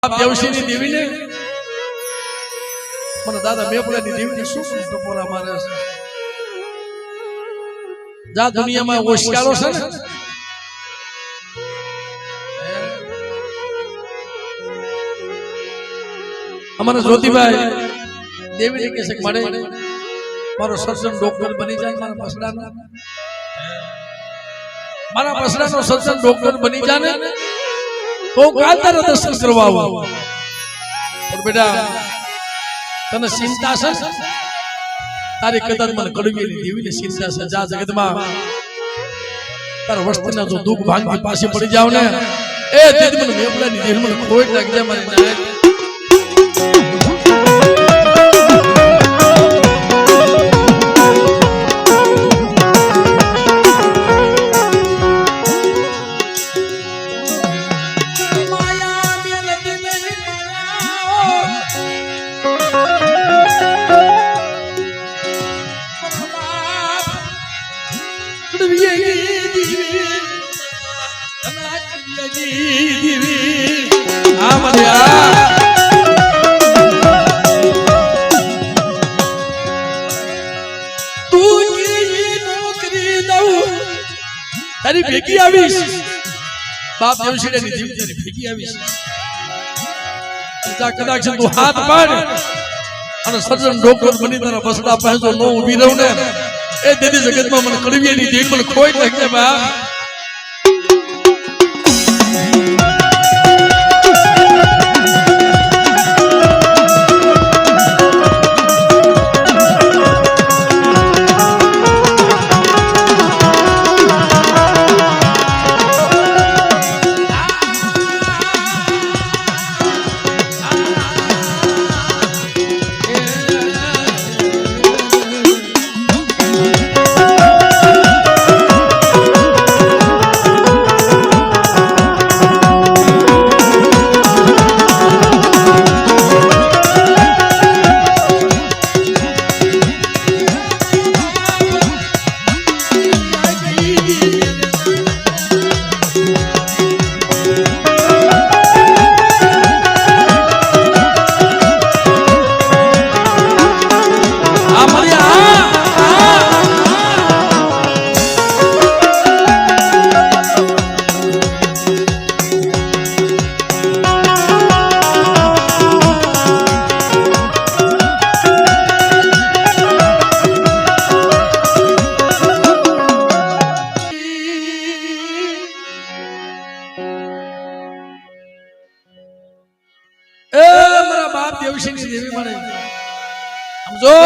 બાપ દેવશીની દેવીને મને દાદા મેપલાની દેવીને શું ટપોરા મારે છે જા દુનિયામાં ઓશિયાળો છે ને અમારા જ્યોતિભાઈ દેવીને કહે છે કે મળે મારો સર્જન ડોક્ટર બની જાય મારા પસડાનો સર્જન ડોક્ટર બની જાય ને તો કાલ તારા દર્શન કરવા આવું પણ બેટા તને ચિંતા છે તારી કદાચ મને કડવીની દેવીની ચિંતા છે જા જગતમાં તારા વસ્તીના જો દુઃખ ભાંગી પાસે પડી જાવ ને એ દીદી મને મેપલાની દેવી મને ખોટ લાગી જાય મારી નાય તારી ભેગી આવીશ બાપ દેવશીની દેવી તારી ભેગી આવીશ કદાચ તું હાથ પાડ અને સર્જન ડોક્ટર બની તારા બસડા પાસે નો ઊભી રહું ને એ દેદી જગતમાં મને કડવીની દેવી મને ખોટ લાગશે બાપ દેવશીની દેવી મળે સમજો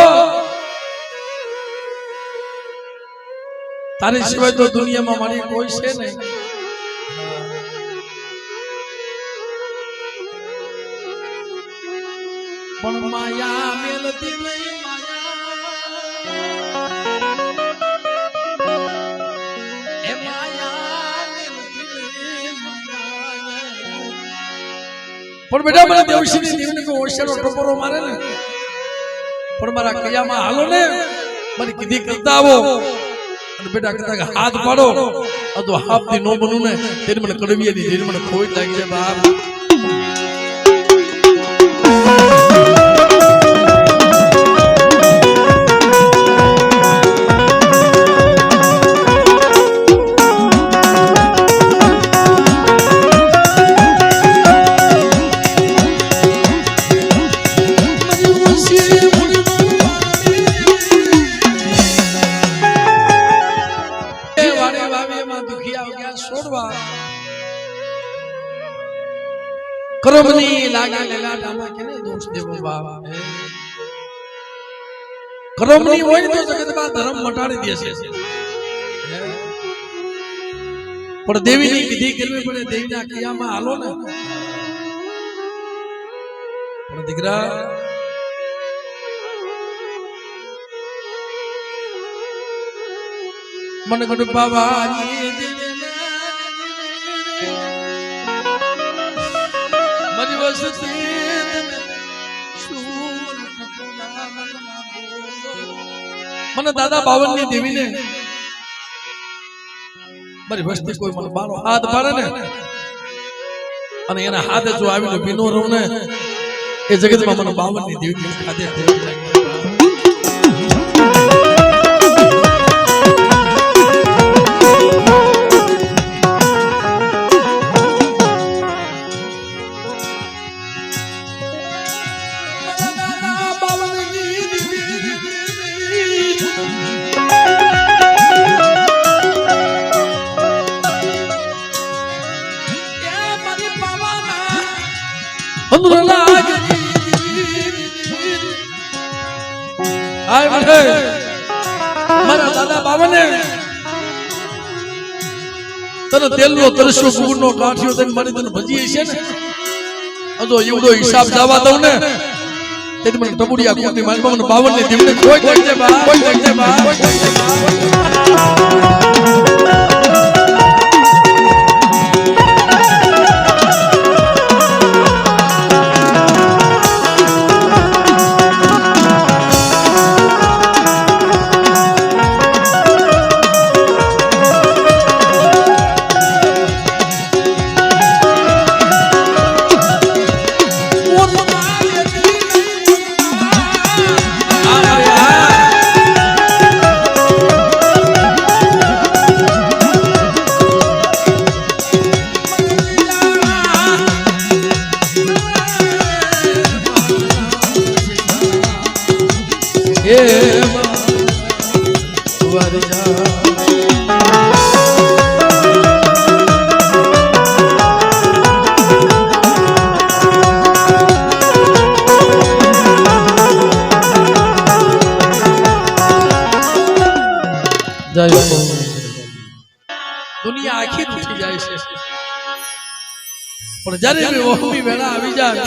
તારી સિવાય તો દુનિયામાં મારી કોઈ છે નહીં પણ માયા મેલતી નહીં પણ બેટા મને દેવશીની દેવીને કોઈ ઓશિયાળો ટપોરો મારે ને પણ મારા કયામાં હાલો ને મને કીધી કરતા આવો અને બેટા કદાચ હાથ પાડો આ તો હાફથી નો બનું ને તેને મને કડવીની દેવી મને ખોટ લાગી જાય બાપ કર્મની લાગી લગાડામાં કેને દોષ દેવો બાપ કર્મની હોય તો જગતમાં ધર્મ મટાડી દેશે પણ દેવીની કીધી કરવી પડે દેવીના કયામાં હાલો ને પણ દીકરા મને કડું બાબા મને દાદા બાવનની દેવીને મારી વસ્તી કોઈ મને બારો હાથ પાડે ને અને એના હાથે જો આવીને ભીનો રહું ને એ જગતમાં મને 52 ની દેવી ખાધે મારા દાદા બાબાને તને તેલનો તરસ્યો ગુણનો કાઠિયો તને મારી તને ભજી છે ને અજો એવડો હિસાબ જવા દઉં ને તેથી મને ટબુડિયા કુંડી મારી મને 52 ની દીવને કોઈ દેજે બા કોઈ દેજે બા દુનિયા આખી તૂટી જાય છે પણ જ્યારે વહમી વેળા આવી જાય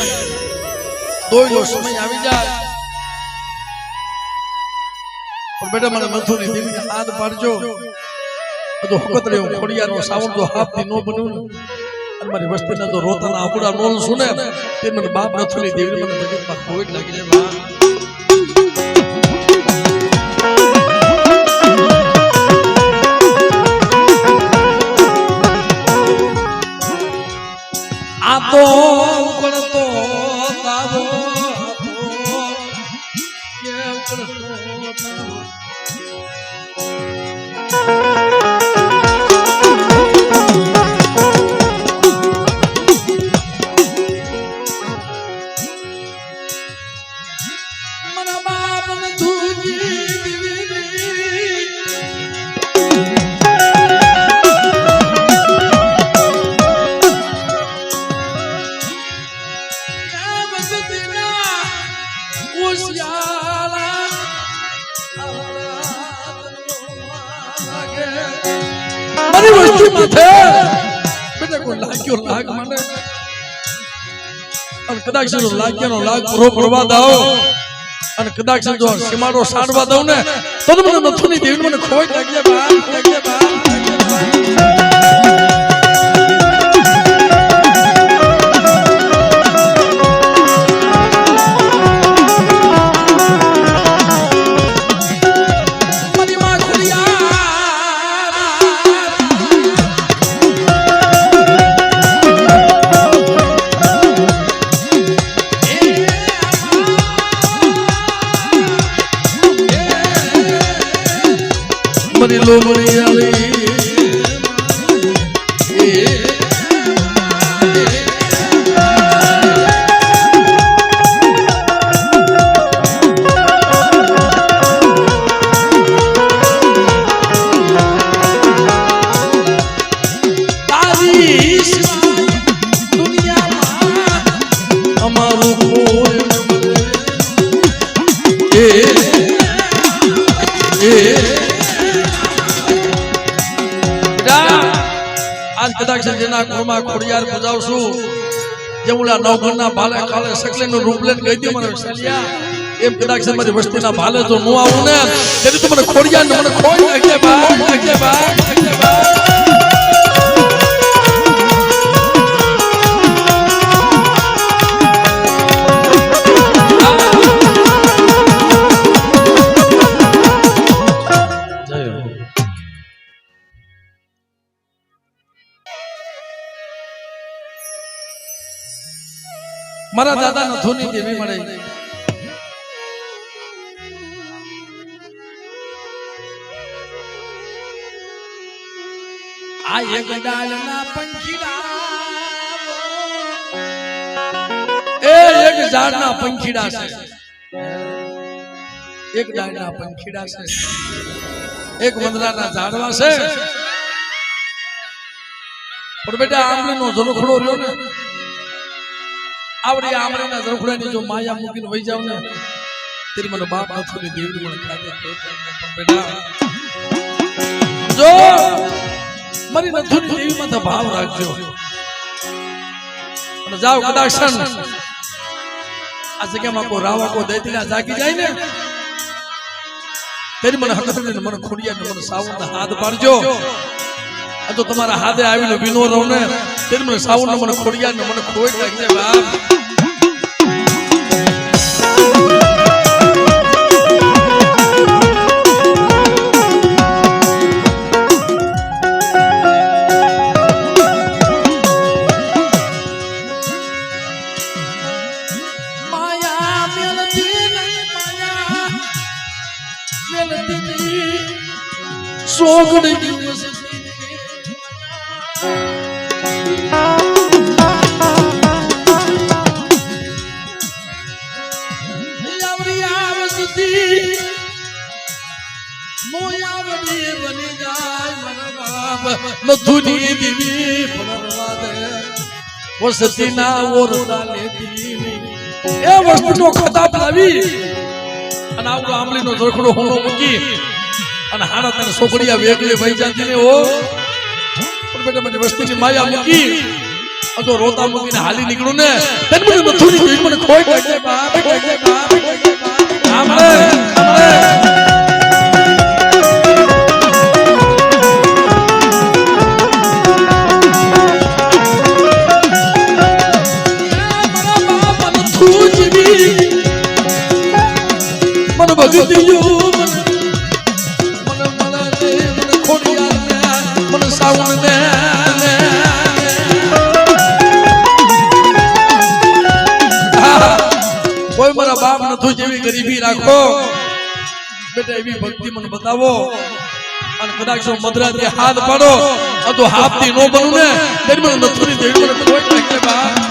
દોયલો સમય આવી જાય પણ બેટા મને મથુની દેવીને હાથ પાડજો તો હકત રહ્યો ખોડિયાનો સાવણ તો હાથથી નો બન્યું અને મારી વસ્તીના તો રોતાના આકડા નોલ સુને તે મને બાપ મથુની દેવીને મને જગતમાં ખોટ લાગી જાય બા તો ઉકળતો તારો કે ઉકળતો તારો મના બાપને ધૂજી કદાચ લાગ્યાનો લાગ પૂરો પડવા દો અને કદાચ જો સીમાડો સાંડવા દઉં ને તો મને નથુની દેવી મને ખોટ લાગજે બા લાગજે બા કદાચ જેના ઘરમાં ખોડિયાર બજાવશું જેમુલા નવઘરના ભાલે કાલે સકલેનું રૂપ લઈને ગઈ હતી મને સલિયા એમ કદાચ મારી વસ્તીના ભાલે જો નો આવું ને તેથી તો મને ખોડિયાર ને મને ખોઈ નાખજે બા નાખજે બા નાખજે બા મારા દાદા નથુની દેવી મળે આ એક ડાળના પંખીડા એક ઝાડના પંખીડા છે એક ડાળના પંખીડા છે એક મંદરાના ઝાડવા છે પણ બેટા આંબલીનો ઝરૂખડો રહ્યો ને આવડી આંબલીના ઝરૂખડાની જો માયા મૂકીને વહી જાવ ને તેરી મને બાપ નથુની દેવી મને ખાતે પણ બેટા જો મારી નથુની દેવીમાં તો ભાવ રાખજો અને જાઓ કદાચ આ જગ્યામાં કોઈ રાવા કોઈ દૈતીના જાગી જાય ને તેરી મને હકતને મને ખોડિયા મને સાવનના હાથ પાડજો આ તો તમારા હાથે આવીને વિનો રહો ને તેરી મને સાવન મને ખોડિયા ને મને ખોઈ નાખજે બાપ સોગડી દિવસ મોયાવડી બની જાય મારા બાપ નથુની દેવી ફળવા દે વસતીના ઓરડા લેતી એ વસ્તુનો ખતાબ લાવી અને આવડો આંબલીનો ઝરૂખડો હોનો મૂકી અને હાડા તને છોકરીયા વેગળી વહી જાતી ને ઓ પણ બેટા મને વસ્તીની માયા મૂકી તો રોતા મૂકીને હાલી નીકળું ને તને મને નથુની દેવી મને ખોઈ નાખે બાપ આમળે ભગતિયો મને ખોડિયા મને સાવન ને કોઈ મારા બાપ નથુ જેવી ગરીબી રાખો બેટા એવી ભક્તિ મને બતાવો અને કદાચ મદરાથી હાથ પાડો તો હાથથી નો બનું ને તેરી મને નથુની દેવી મને કોઈ નાખે બાપ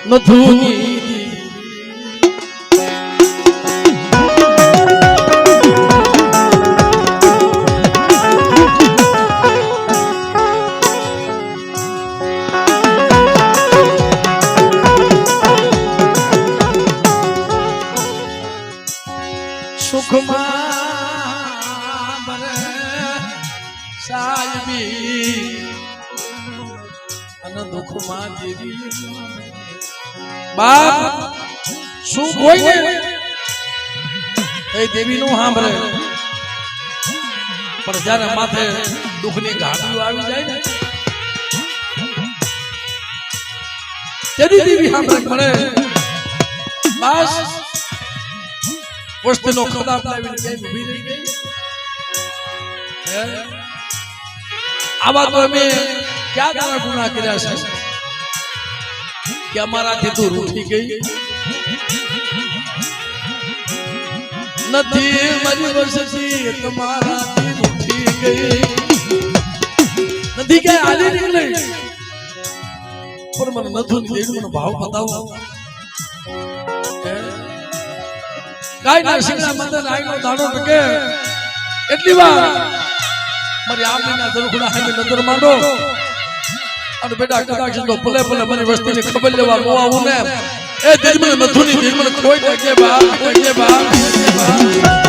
નથુની સુખમાં બને સાયબી અને દુઃખમાં દેવી બાપ સુખ હોય ને એ દેવીનું સાંભળે પણ જ્યારે માથે દુઃખની ઘાટીઓ આવી જાય ને તેથી દેવી સાંભળે મળે બસ વસ્તીનો ખતાબ લાવીને કેમ ઊભી રહી ગઈ આવા તો અમે ક્યાં તારા ગુનાહ કર્યા છે કે અમારાથી તું રૂઠી ગઈ નથી મારી વસતી તમારાથી રૂઠી ગઈ નથી કે આજે નીકળે પણ મને નથું દેવીનો ભાવ બતાવો કાઈ ના શિક્ષા મંદિર આઈનો દાડો ટકે એટલી વાર મારી આમના દરખુડા હામે નજર માંડો અને બેટા કદાચ તો ભલે ભલે મારી વસ્તીની ખબર લેવા નો આવું ને એ દિલ મને નથુની દિલ મને ખોઈ કે બા કે બા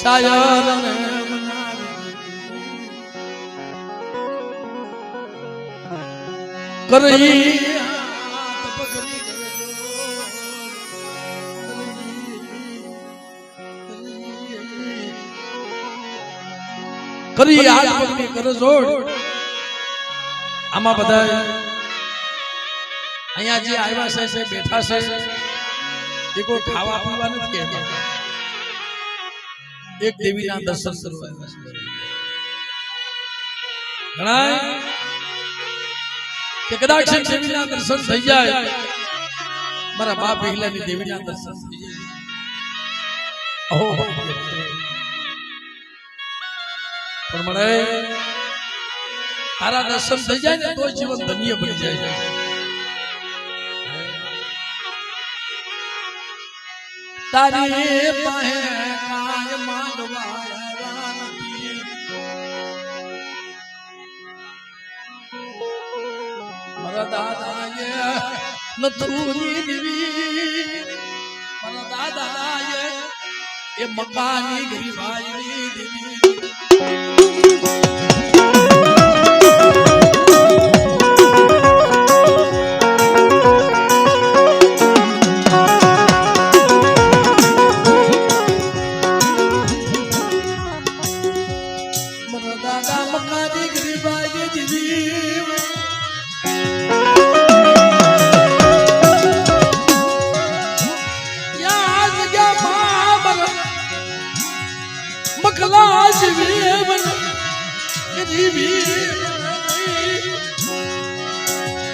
શાયર ને કરી કરી હાથ પગની કરે જોડ આમાં બધા અહીંયા જે આવ્યા છે બેઠા છે એ કોઈ ખાવા પીવા નથી કહેતા એક દેવીના દર્શન કરવા ઘણા કે કદાચ દેવીના દર્શન થઈ જાય મારા બાપ પહેલાની દેવીના દર્શન થઈ જાય પણ મને તારા દર્શન થઈ જાય ને તો જીવન ધન્ય બની જાય તારી પાસે કાય માંગવા નથી મારા દાદાએ નથુની દેવી મારા દાદાએ એ મકાની ગરીબાઈ દેવી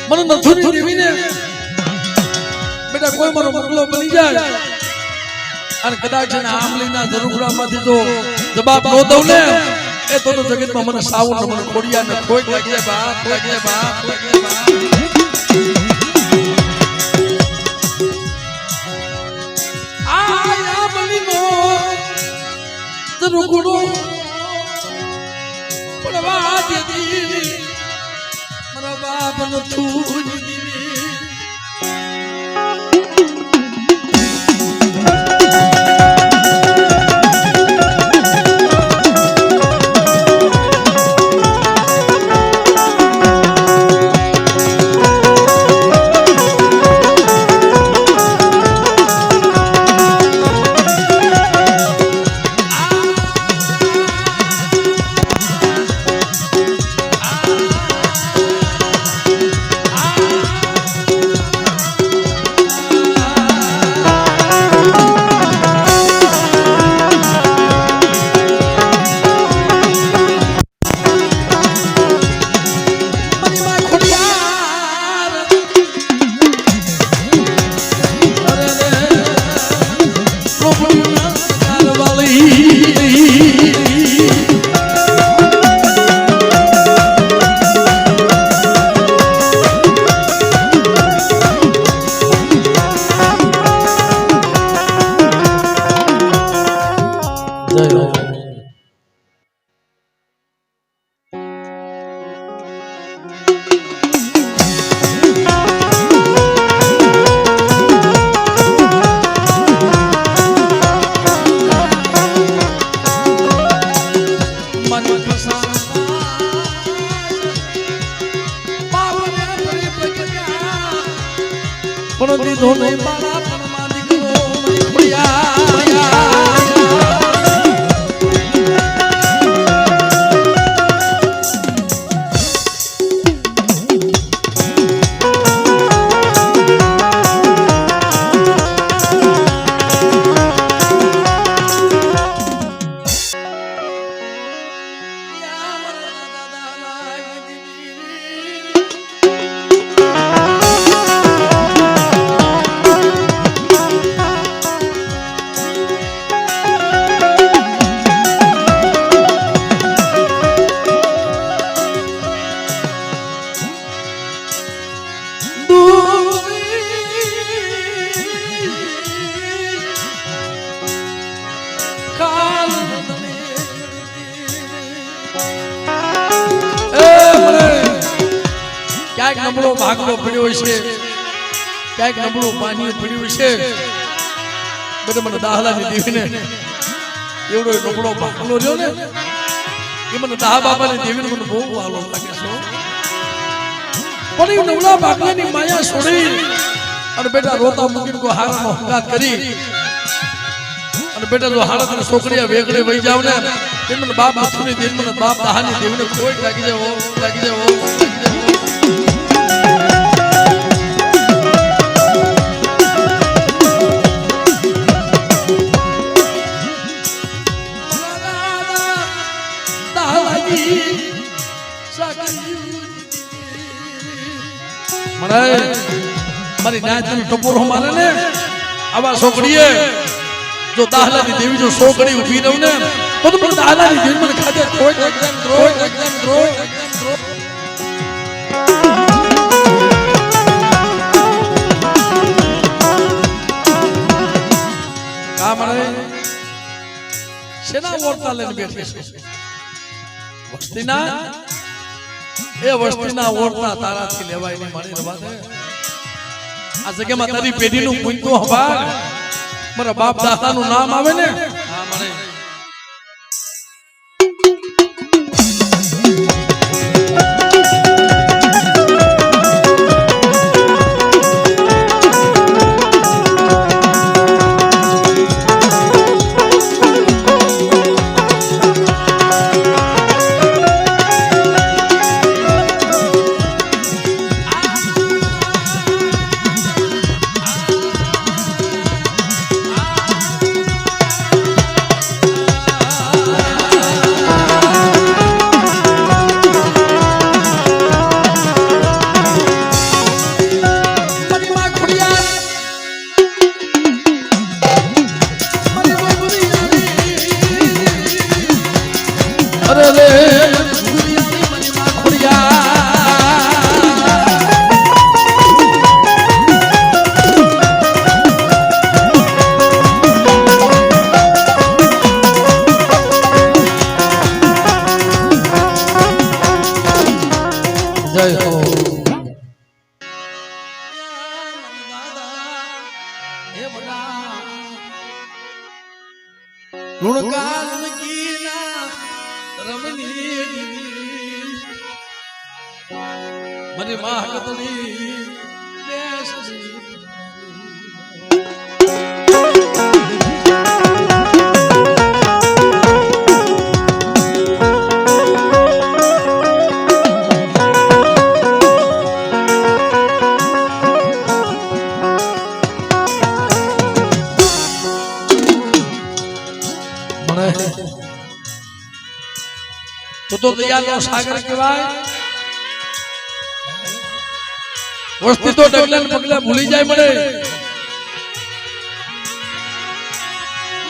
મને નથુની દેવીને બેટા કોઈ મારો મગલો બની જાય અને કદાચ આમલીના ઝરૂખડામાંથી જો જવાબ ન દઉં ને એ તો જગતમાં મને સાવું મને ખોડિયા ને ખોઈ લાગે બાપ લાગે બાપ લાગે બાપ આ બલીનો ઝરૂખડો પડવા દેવી મારા બાપ નથું પણ દીધો નહીં મારા પરમાં દીકરો મારી ખોડિયા ક્યાંક નબળો ભાગલો પડ્યો છે, ક્યાંક નબળો પાણી પડ્યું છે. બધે મને દાહલાની દેવીને એવડો નબળો ભાગલો રહ્યો ને એ મને દાહ બાબાની દેવીને મને બહુ વાલો લાગે છે. પણ એ નબળા ભાગલાની માયા છોડી અને બેટા રોતા મૂકીને કોઈ હારાનો હંગાત કરી અને બેટા જો હારા છોકરીયા વેગળે વહી જાવ ને તે મને બાપ મથુની દેવી મને બાપ દાહાની દેવીને કોઈ લાગી જાય લાગી જાય. મારી નાચનો ટપોરો મારે ને આવા છોકરીએ જો દાહલાની દેવી જો છોકરી ઊભી રહું ને તો મને દાહલાની દેવી મને ખાતે કોઈ એકદમ દ્રોહ કા મારે શેના વર્તા લઈને બેઠી છે વસ્તીના એ વસ્તીના ઓરતા તારાથી લેવાય નહીં મારી રવા દે. આ જગ્યામાં તારી પેઢીનું પૂંજતું હંભાળ મારા બાપ દાદાનું નામ આવે ને હા મને રમણી મારી માં હકતડી બેસી તો દયાનો સાગર કહેવાય વસ્તી તો ડગલે પગલે ભૂલી જાય મને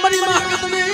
મારી માં કતને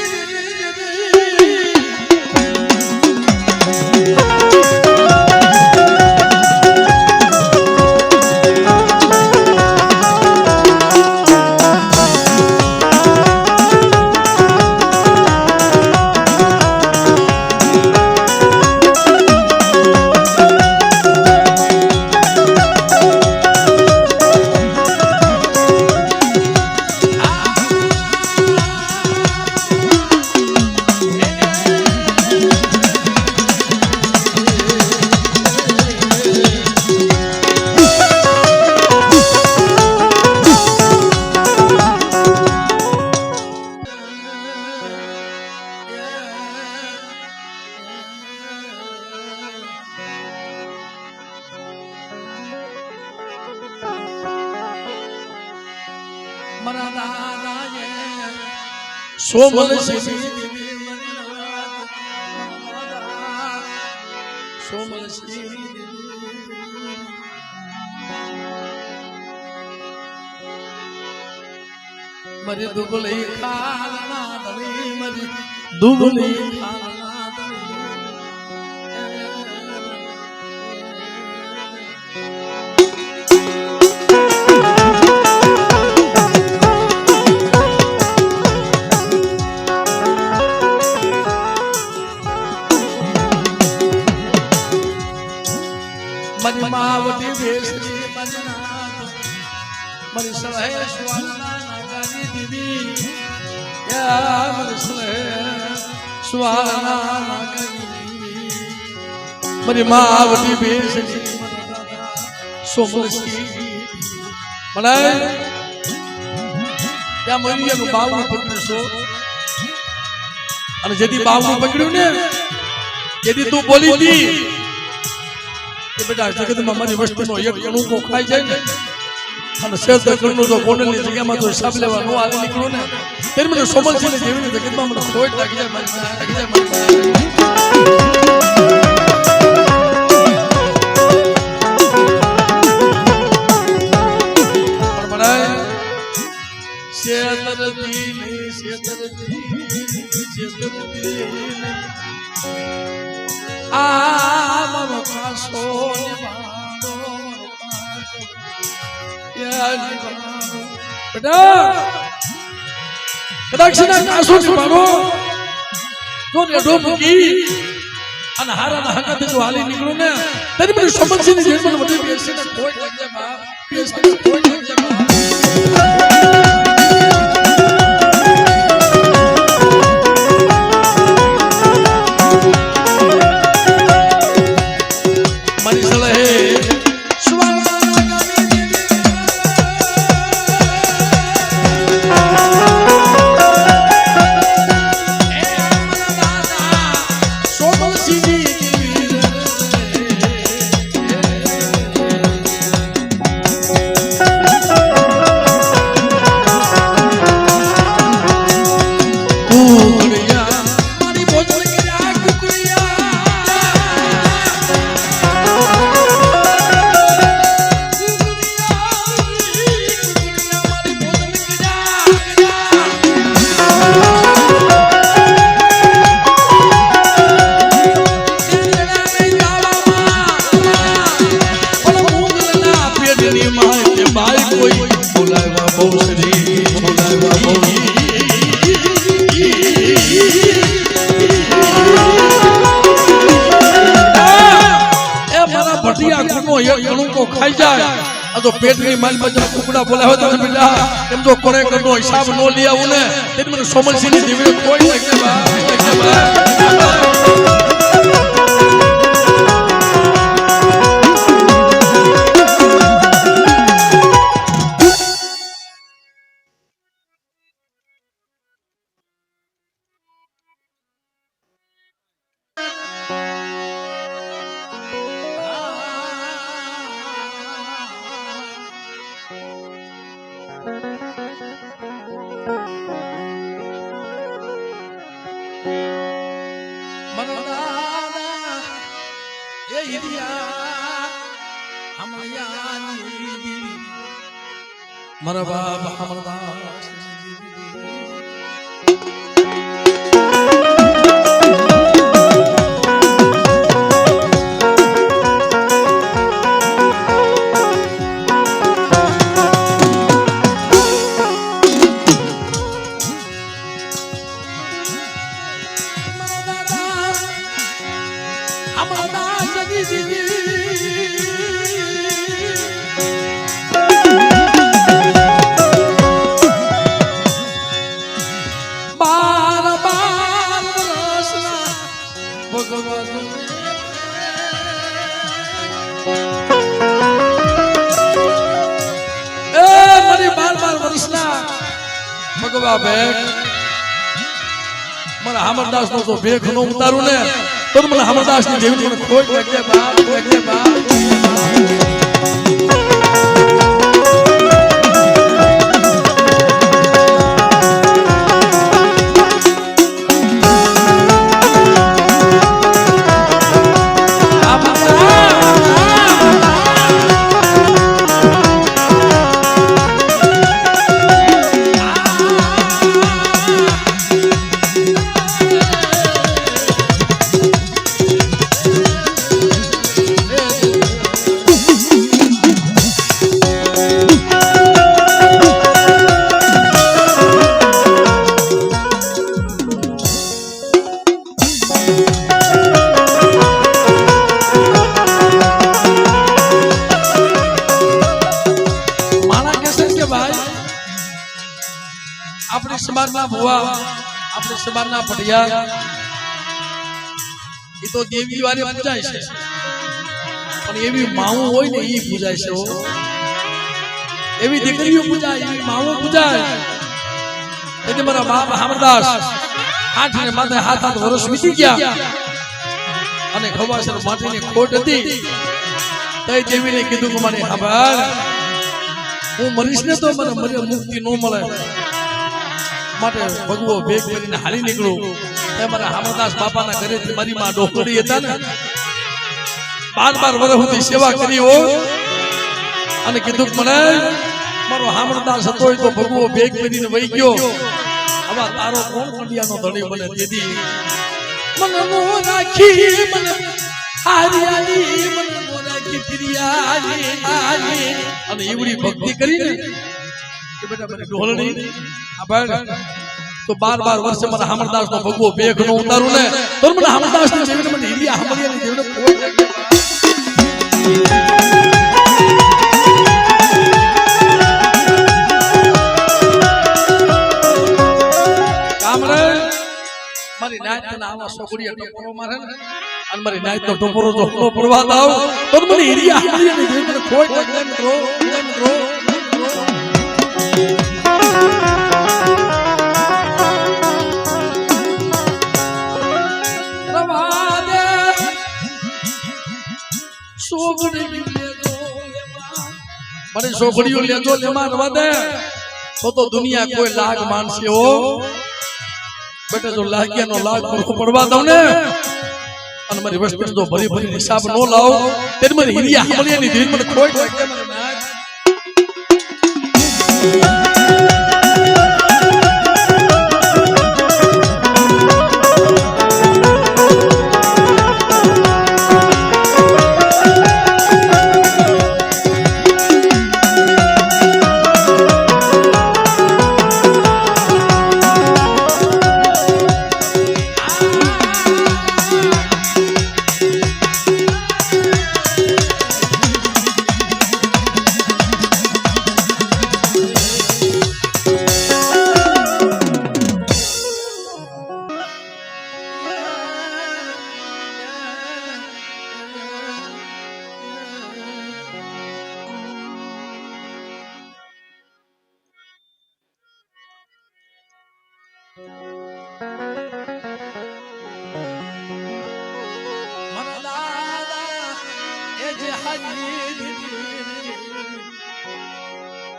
સોમલ સોમલ મરી દુબળી ખાલના દળી મરી દુબળી ખાલના દળી મારી માવટી બેસી મારી નાથ મારી સહે સ્વાલના નાગાની દીવી યા મારી સહે સ્વાલના નાગાની દીવી મારી માવટી બેસી સોમલસી મનાય ત્યાં મરીનું બાવનું પકડશો અને જેથી બાવનું પકડ્યું ને જેથી તું બોલી હતી કે બેટા જગતમાં મારી વસ્તુનો એક અણુકો ખાઈ જાય ને અને શેષ કરનું તો ગોંડલની જગ્યામાં તો હિસાબ લેવા નો આવી નીકળ્યું ને ત્યારે મને સોમલસિંહને જેવીને જગતમાં મને ખોટ લાગી જાય મારી આ મારો કાસો બેટા કદાચ કાસો નિભાડો તો રેડો મૂકી અને હારા હંગાતે જો હાલી નીકળું ને તરી મને સમજસીની જેલમાં વધી બેસીને ખોટ લાગી જાય બાપ બેસીને ખોટ લાગી જાય બાપ ખાઈ જાય આ તો પેટની માલ બજા કુકડા બોલાવે તો બેટા એમ તો કોણે કરનો હિસાબ નો લઈ આવું ને તે મને સોમલસિંહની દીવી કોઈ લાગે બા મારા બાપ અમરદાસ ભગવા ભેખ મને અમરદાસ નો તો ભેખ નો ઉતારું ને તો મને અમરદાસ ની દેવી મને ખોટ લાગે બાપ લાગે બાપ સમાજના ભુવા આપણે સમાજના પઢિયા એ તો દેવી વારે પૂજાય છે પણ એવી માવું હોય ને એ પૂજાય છે એવી દીકરીઓ પૂજાય એવી માવું પૂજાય એટલે મારા બાપ અમરદાસ આઠ ને માથે હાથ વર્ષ વીતી ગયા અને ખવાસર માટીની ખોટ હતી તઈ દેવીને કીધું કે મને ખબર હું મરીશ ને તો મને મુક્તિ ન મળે માટે ભગવો ભેગ કરીને હાલી નીકળું એ મારા અમરદાસ બાપાના ઘરેથી મારી માં ડોકડી હતા ને 12 વર્ષ સુધી સેવા કરી હો અને કીધું મને મારો અમરદાસ હતો તો ભગવો ભેગ કરીને વહી ગયો હવે તારો કોણ કંડિયાનો ધણી બને દીદી મને નો રાખી મને હારિયાલી મને નો રાખી પ્રિયાલી અને એવડી ભક્તિ કરીને કે બેટા મને ઢોલણી તો 12 વર્ષે મને અમરદાસ નો ભગવો ભેખ નો ઉતારું ને તો મને અમરદાસ ની દેવીને મને હિરિયા હમલિયા ની દેવીને કામ રે મારી નાત ના આવા સોગડિયા ટોપરો મારે ને અને મારી નાત નો ટોપરો જો નો પડવા દાવ તો મને હિરિયા હમલિયા ની દેવીને ખોટ લાગે મિત્રો મને છોકરીઓ લેજો લેમાં રવા દે તો દુનિયા કોઈ લાગ માનશે હો બેટા જો લાગ્યા નો લાગ પડવા દઉં ને અને મારી વસ્તુ જો ભરી ભરી હિસાબ નો લાવ તે મને હિરિયા હમલિયા ની દીન મને ખોટ લાગે મને નાચ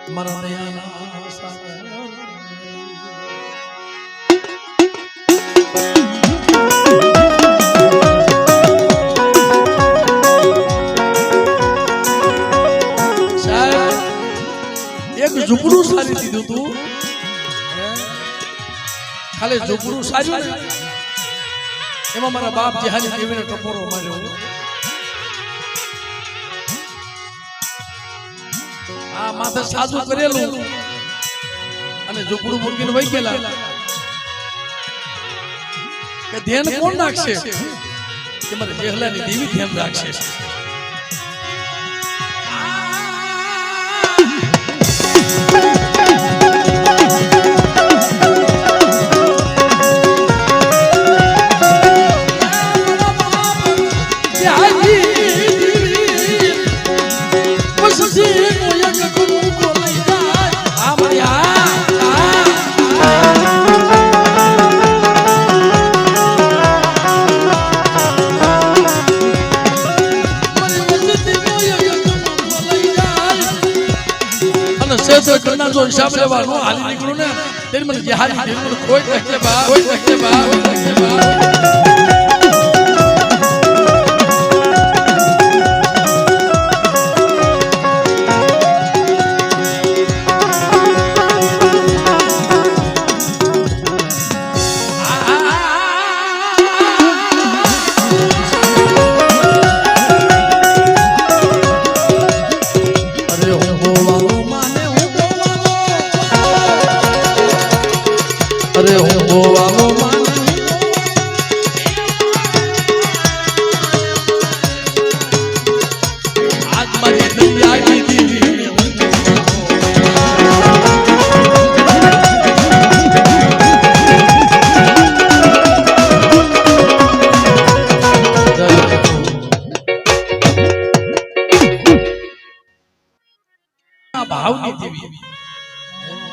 મારા દયાના સાગર એક ઝૂંપડું સારી દીધું તું ખાલી ઝૂંપડું સાર્યું ને એમાં મારા બાપ જેહાની દેવીને ટપોરો માર્યો આ માથે સાજુ કરેલું અને ઝૂંપડું મૂકીને વહી ગયેલા કે ધ્યાન કોણ રાખશે કે મારી જેહલાની દેવી ધ્યાન રાખશે જો હિસાબ લેવાનો હાલી નીકળું ને તેની મને જેહાની દેવી કોઈ નખે બા કોઈ નખે બા કોઈ નખે બા અરે હું ગોવાનો માનું આજ મારી દરિયાની દીવી ભાવની દેવી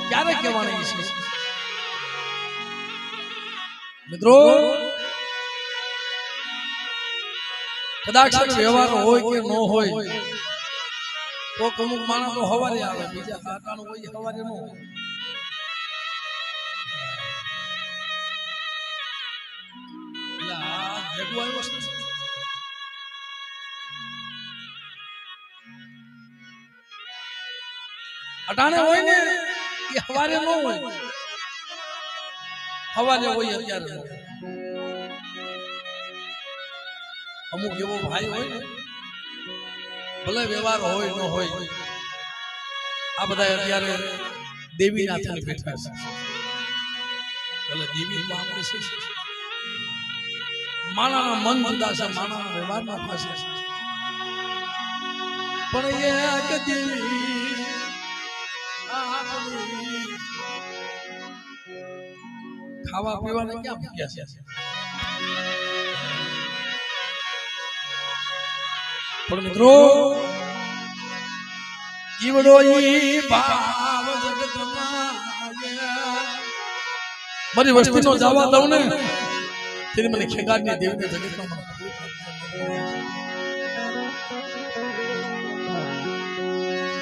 ક્યારે કહેવાની છે મિત્રો કદાચ વ્યવહાર હોય કે ન હોય તો અમુક માણસ તો હવારે આવે બીજા કાકાનું હોય હવારે ન હોય અટાણે હોય ને એ હવારે ન હોય હવારે હોય અત્યારે અમુક એવો ભાઈ હોય ને ભલે વ્યવહાર હોય ન હોય આ બધા અત્યારે દેવીના થઈને બેઠા છે ભલે દેવી તો આપણે છે માણાના મન જુદા છે માણાના વ્યવહારમાં ફાસે છે પણ એ કે દેવી ખાવા પીવાને ક્યાં મૂક્યા છે પણ મિત્રો જીવડો ઈ ભાવ જગતમાં મારી વસ્તીનો જવા દઉં ને તેની મને ખેગારની દેવને જગતમાં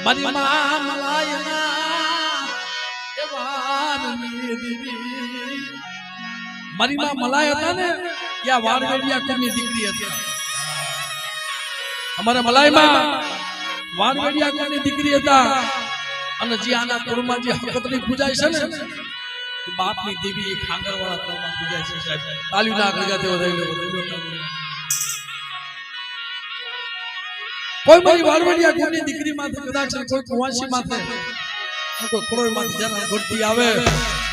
મારી મા મલાયના એવાની દેવી મારી માં મલાય હતા ને ત્યાં વાણવેડિયા કુળની દીકરી હતી અમારા મલાઈમાં વાણવેડિયા કુળની દીકરી હતા અને જે આના કુળમાં જે હકતની પૂજાય છે ને એ બાપની દેવી ખાંગરવાળા કુળમાં પૂજાય છે સાહેબ તાલીના ગળગાતે વધાવી કોઈ મારી વાણવેડિયા કુળની દીકરી માથે કદાચ કોઈ કુંવાસી માથે કોઈ ખોડોય માથે જેના ઘડતી આવે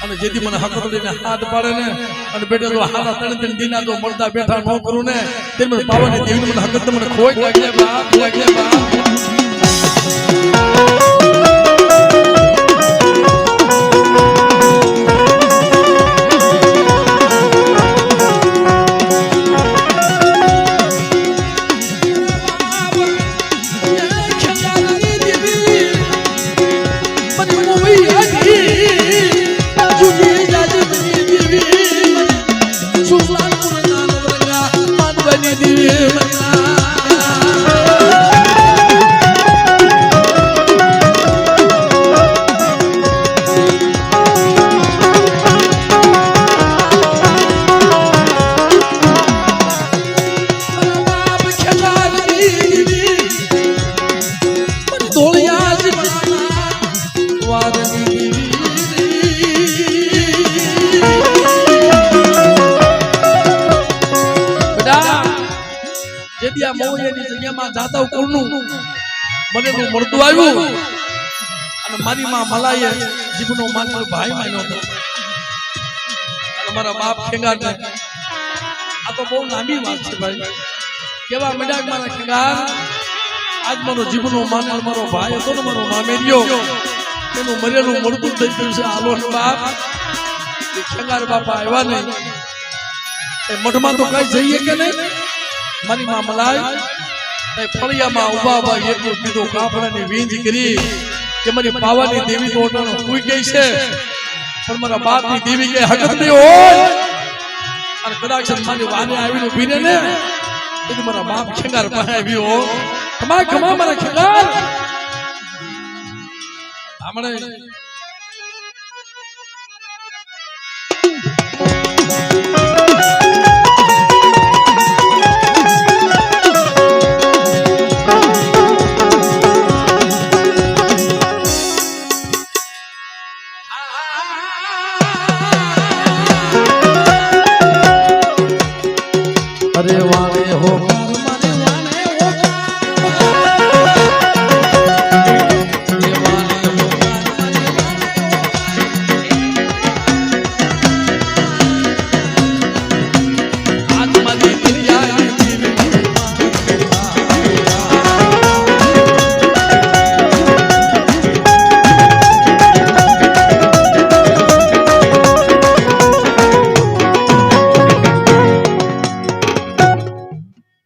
અને જેથી મને હકતડીને હાથ પાડે ને અને બેટા તો હારા ત્રણ દિના તો મળતા બેઠા ન કરું ને તે મને પાવાની દેવી મને હકત મને ખોઈ લાગે બાપ લાગે બાપ સવારની જેદી આ મોયની જગ્યામાં જાતા કોણનું મને મળતું આવ્યું અને મારી માં મલાઈએ જીવનો માનનો ભાઈ માન્યો હતો અને મારા બાપ ખેંગારને આ તો બહુ લાંબી વાત છે ભાઈ કેવા મજાક મારા ખેંગાર આજ મારો જીવનો માનેલ મારો ભાઈ હતો ને મારો મામેરિયો એનું મરેલું મળતું થઈ ગયું છે આલો બાપ એ ખેંગાર બાપા આવ્યા નહીં એ મઠમાં તો કઈ જઈએ કે નહીં મારી માં મલાઈ ફળિયામાં ઉભા ઉભા એટલું કીધું કાપડાની વીંજ કરી કે મારી પાવાની દેવી તો ઓટાનો કોઈ ગઈ છે પણ મારા બાપની દેવી કે હકત નહીં હોય અને કદાચ મારી વાને આવીને ભીને ને એટલે મારા બાપ ખેંગાર પાસે આવ્યો ખમા ખમા મારા ખેંગાર હમણે